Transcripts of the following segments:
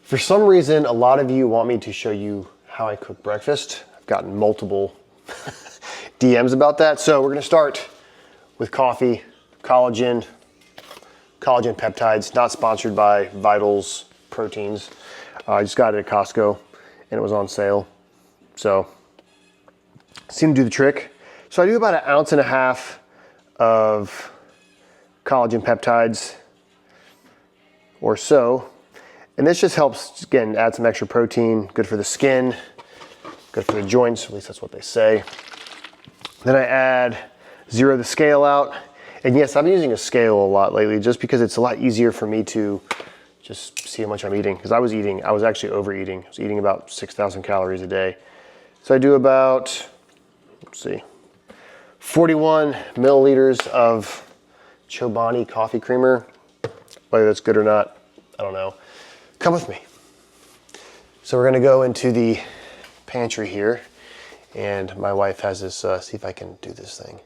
For some reason, a lot of you want me to show you how I cook breakfast. I've gotten multiple DMs about that. So we're gonna start with coffee, collagen peptides, not sponsored by Vitals Proteins. I just got it at Costco and it was on sale. So seemed to do the trick. So I do about 1.5 ounces of collagen peptides or so. And this just helps, again, add some extra protein, good for the skin, good for the joints, at least that's what they say. Then I add zero the scale out. And yes, I'm using a scale a lot lately just because it's a lot easier for me to just see how much I'm eating. Because I was actually overeating. I was eating about 6,000 calories a day. So I do about, let's see, 41 milliliters of Chobani coffee creamer. Whether that's good or not, I don't know. Come with me. So we're gonna go into the pantry here, and my wife has this, see if I can do this thing.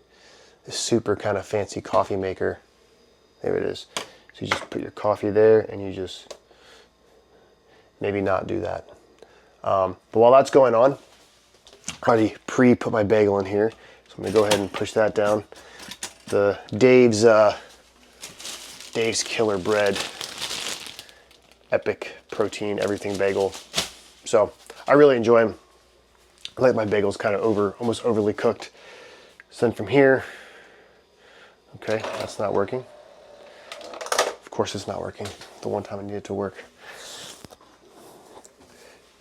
This super kind of fancy coffee maker. There it is. So you just put your coffee there and you just, maybe not do that. But while that's going on, I already pre-put my bagel in here. So I'm gonna go ahead and push that down. The Dave's Killer Bread epic protein everything bagel. So I really enjoy them. I like my bagels kind of almost overly cooked. So then from here, okay, that's not working. Of course it's not working. The one time I need it to work.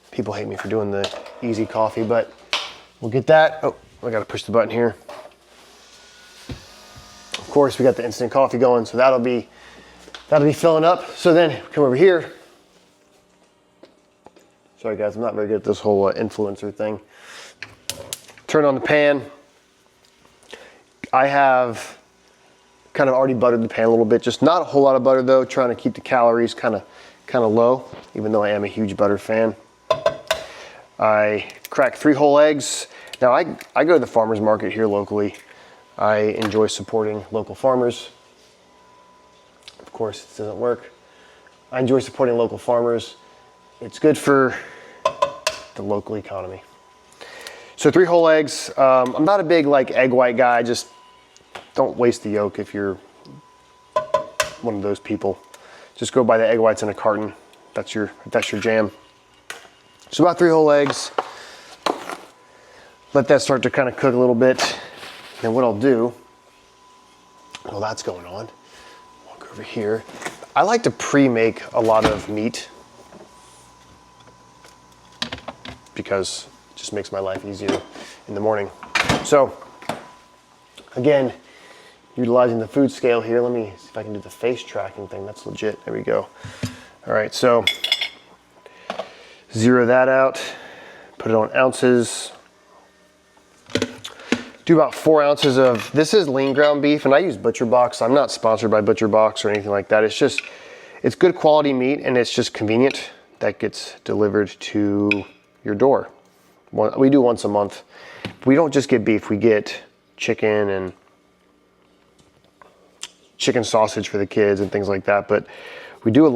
People hate me for doing the easy coffee, but we'll get that. Oh, I gotta push the button here. Of course, we got the instant coffee going, so that'll be filling up. So then come over here. Sorry guys, I'm not very good at this whole influencer thing. Turn on the pan. I have kind of already buttered the pan a little bit, just not a whole lot of butter though, trying to keep the calories kind of low, even though I am a huge butter fan. I crack 3 whole eggs. Now I go to the farmer's market here locally. I enjoy supporting local farmers. Of course, this doesn't work. I enjoy supporting local farmers. It's good for the local economy. So 3 whole eggs. I'm not a big like egg white guy. Just don't waste the yolk if you're one of those people. Just go buy the egg whites in a carton. That's your jam. So about 3 whole eggs. Let that start to kind of cook a little bit. And what I'll do, while that's going on, walk over here. I like to pre-make a lot of meat because it just makes my life easier in the morning. So again, utilizing the food scale here. Let me see if I can do the face tracking thing. That's legit. There we go. All right, so zero that out, put it on ounces. Do about 4 ounces of, this is lean ground beef, and I use Butcher Box. I'm not sponsored by Butcher Box or anything like that. It's good quality meat, and it's just convenient. That gets delivered to your door. We do once a month. We don't just get beef, we get chicken and chicken sausage for the kids and things like that. But we do I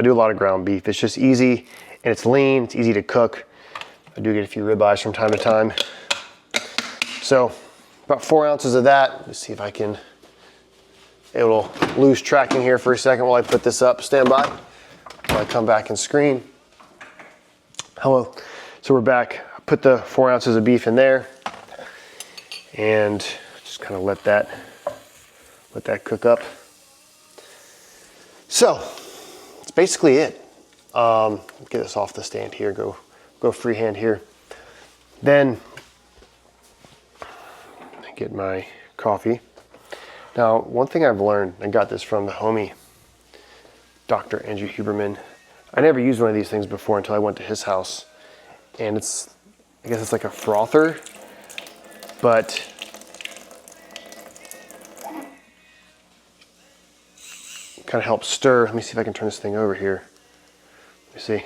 do a lot of ground beef. It's just easy and it's lean, it's easy to cook. I do get a few ribeyes from time to time. So about 4 ounces of that. Let's see if I can, it'll lose tracking here for a second while I put this up. Stand by while I come back and screen. Hello. So we're back. I put the 4 ounces of beef in there and just kind of let that cook up. So that's basically it. Get this off the stand here, go freehand here. Then I get my coffee. Now, one thing I've learned, I got this from the homie, Dr. Andrew Huberman. I never used one of these things before until I went to his house. And I guess it's like a frother, but kind of helps stir. Let me see if I can turn this thing over here. Let me see.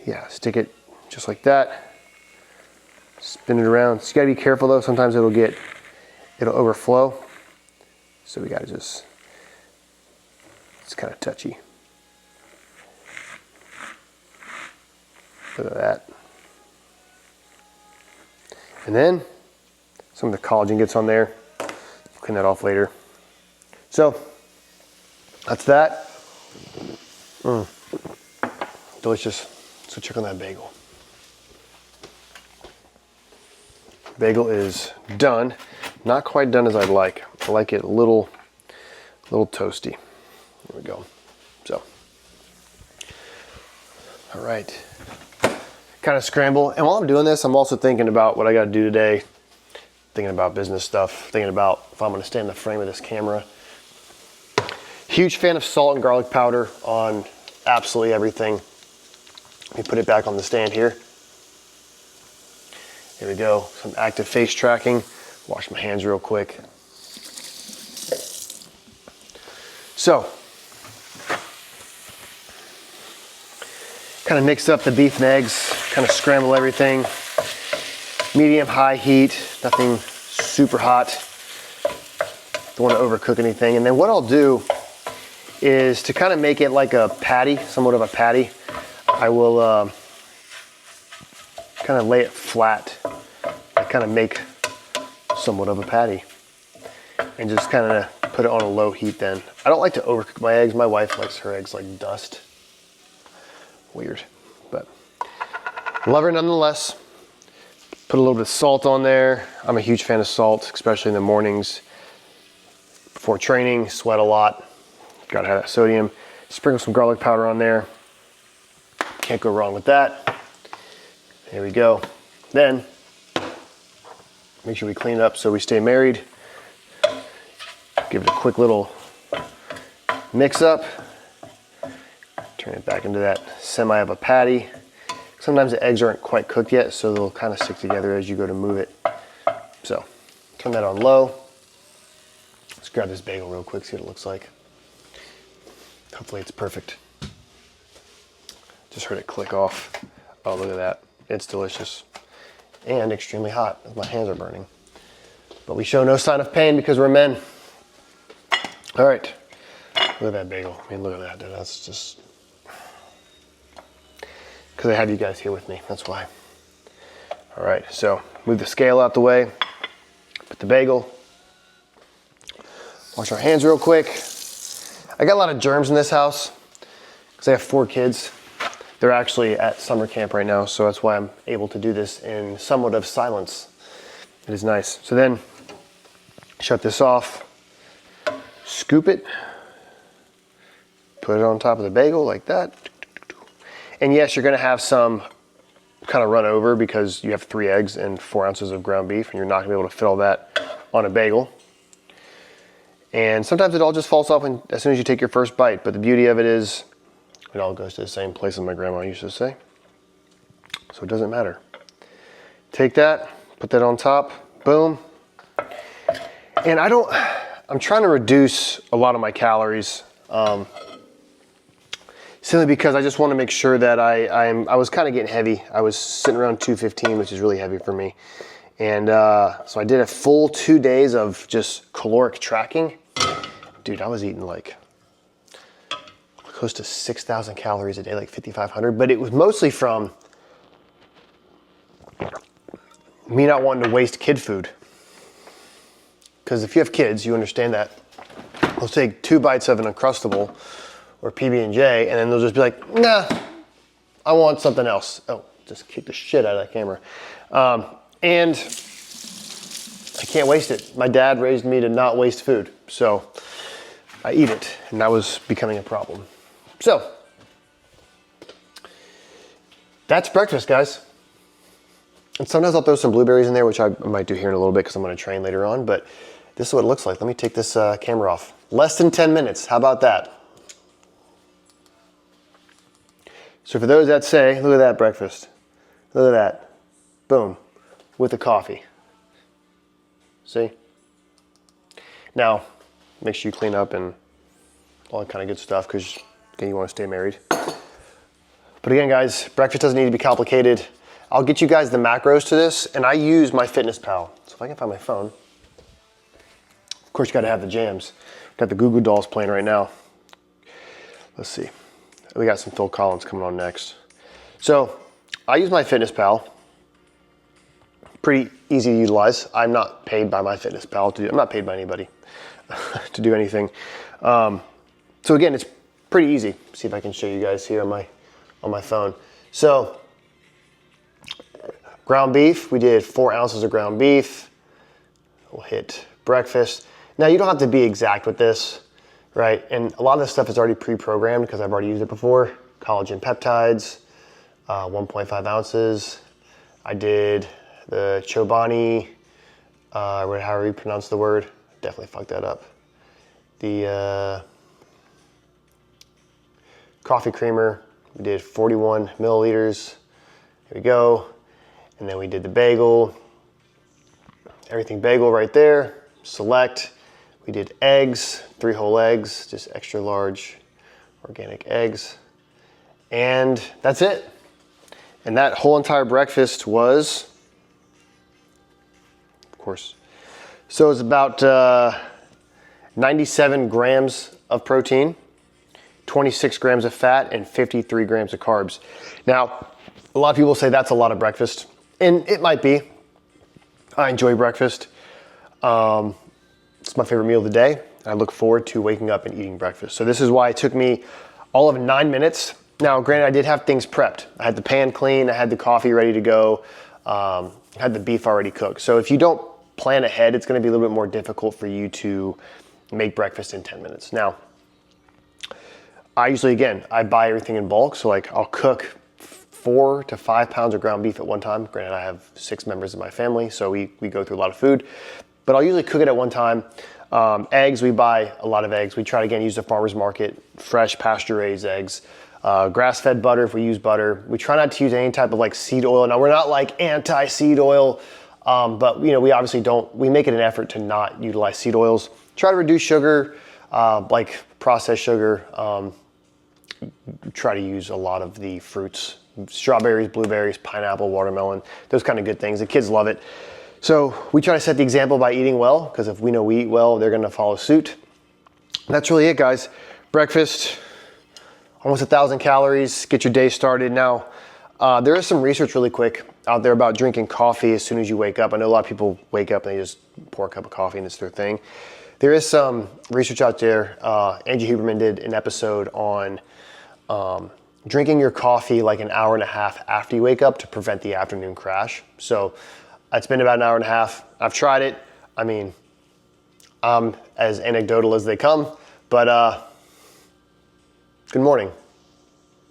Yeah, stick it just like that. Spin it around. So you gotta be careful though. Sometimes it'll overflow. So we gotta it's kind of touchy. Look at that. And then some of the collagen gets on there. Clean that off later. So that's that. Delicious. So check on that bagel. Bagel is done. Not quite done as I'd like. I like it a little toasty. There we go. So, all right. Kind of scramble. And while I'm doing this, I'm also thinking about what I got to do today. Thinking about business stuff. Thinking about if I'm going to stay in the frame of this camera. Huge fan of salt and garlic powder on absolutely everything. Let me put it back on the stand here. Here we go. Some active face tracking. Wash my hands real quick. So, kind of mix up the beef and eggs, kind of scramble everything. Medium, high heat, nothing super hot. Don't want to overcook anything. And then what I'll do is to kind of make it like a patty, somewhat of a patty, I will kind of lay it flat. I kind of make somewhat of a patty and just kind of put it on a low heat then. I don't like to overcook my eggs. My wife likes her eggs like dust. Weird, but love her nonetheless. Put a little bit of salt on there. I'm a huge fan of salt, especially in the mornings. Before training, sweat a lot. Gotta have that sodium. Sprinkle some garlic powder on there. Can't go wrong with that. There we go. Then, make sure we clean it up so we stay married. Give it a quick little mix up. Turn it back into that semi of a patty. Sometimes the eggs aren't quite cooked yet, so they'll kind of stick together as you go to move it. So, turn that on low. Let's grab this bagel real quick, see what it looks like. Hopefully it's perfect. Just heard it click off. Oh, look at that. It's delicious. And extremely hot, as my hands are burning. But we show no sign of pain because we're men. All right, look at that bagel. I mean, look at that, dude. That's just, because I have you guys here with me, that's why. All right, so move the scale out the way, put the bagel, wash our hands real quick. I got a lot of germs in this house because I have 4 kids. They're actually at summer camp right now, so that's why I'm able to do this in somewhat of silence. It is nice. So then, shut this off, scoop it, put it on top of the bagel like that. And yes, you're gonna have some kind of run over because you have 3 eggs and 4 ounces of ground beef, and you're not gonna be able to fit all that on a bagel. And sometimes it all just falls off as soon as you take your first bite, but the beauty of it is it all goes to the same place as my grandma used to say. So it doesn't matter. Take that, put that on top, boom. And I'm trying to reduce a lot of my calories, simply because I just want to make sure that I was kind of getting heavy. I was sitting around 215, which is really heavy for me. And so I did a full 2 days of just caloric tracking. Dude, I was eating like close to 6,000 calories a day, like 5,500, but it was mostly from me not wanting to waste kid food. Because if you have kids, you understand that. They'll take 2 bites of an Uncrustable or PB&J, and then they'll just be like, nah, I want something else. Oh, just kick the shit out of that camera. And I can't waste it. My dad raised me to not waste food, so I eat it, and that was becoming a problem. So, that's breakfast, guys. And sometimes I'll throw some blueberries in there, which I might do here in a little bit because I'm going to train later on, but this is what it looks like. Let me take this camera off. Less than 10 minutes. How about that? So for those that say, look at that breakfast. Look at that. Boom. With the coffee. See? Now, make sure you clean up and all that kind of good stuff because again, you want to stay married. But again, guys, breakfast doesn't need to be complicated. I'll get you guys the macros to this, and I use MyFitnessPal. So if I can find my phone. Of course, you got to have the jams. Got the Goo Goo Dolls playing right now. Let's see. We got some Phil Collins coming on next. So I use my Fitness pretty easy to utilize. I'm not paid by my Fitness to do, I'm not paid by anybody to do anything. So again, it's pretty easy. See if I can show you guys here on my phone. So ground beef, we did 4 ounces of ground beef. We'll hit breakfast. Now you don't have to be exact with this, right? And a lot of this stuff is already pre-programmed because I've already used it before. Collagen peptides, 1.5 ounces. I did the Chobani, however you pronounce the word. Definitely fucked that up. The coffee creamer, we did 41 milliliters. Here we go. And then we did the bagel. Everything bagel right there. Select. We did eggs, 3 whole eggs, just extra large organic eggs. And that's it. And that whole entire breakfast was, of course, so it's about 97 grams of protein, 26 grams of fat, and 53 grams of carbs. Now, a lot of people say that's a lot of breakfast, and it might be. I enjoy breakfast. It's my favorite meal of the day. I look forward to waking up and eating breakfast. So this is why it took me all of 9 minutes. Now, granted, I did have things prepped. I had the pan clean, I had the coffee ready to go, I had the beef already cooked. So if you don't plan ahead, it's gonna be a little bit more difficult for you to make breakfast in 10 minutes. Now, I usually, again, I buy everything in bulk. So like I'll cook 4 to 5 pounds of ground beef at one time. Granted, I have 6 members of my family, so we go through a lot of food. But I'll usually cook it at one time. Eggs, we buy a lot of eggs. We try to, again, use the farmer's market, fresh pasture-raised eggs. Grass-fed butter, if we use butter. We try not to use any type of like seed oil. Now, we're not like anti-seed oil, but we obviously we make it an effort to not utilize seed oils. Try to reduce sugar, like processed sugar. Try to use a lot of the fruits, strawberries, blueberries, pineapple, watermelon, those kind of good things. The kids love it. So we try to set the example by eating well, because if we know we eat well, they're gonna follow suit. That's really it, guys. Breakfast, almost 1,000 calories, get your day started. Now, there is some research really quick out there about drinking coffee as soon as you wake up. I know a lot of people wake up and they just pour a cup of coffee and it's their thing. There is some research out there. Angie Huberman did an episode on drinking your coffee like an hour and a half after you wake up to prevent the afternoon crash. So it's been about an hour and a half. I've tried it. I mean, I'm as anecdotal as they come, but good morning.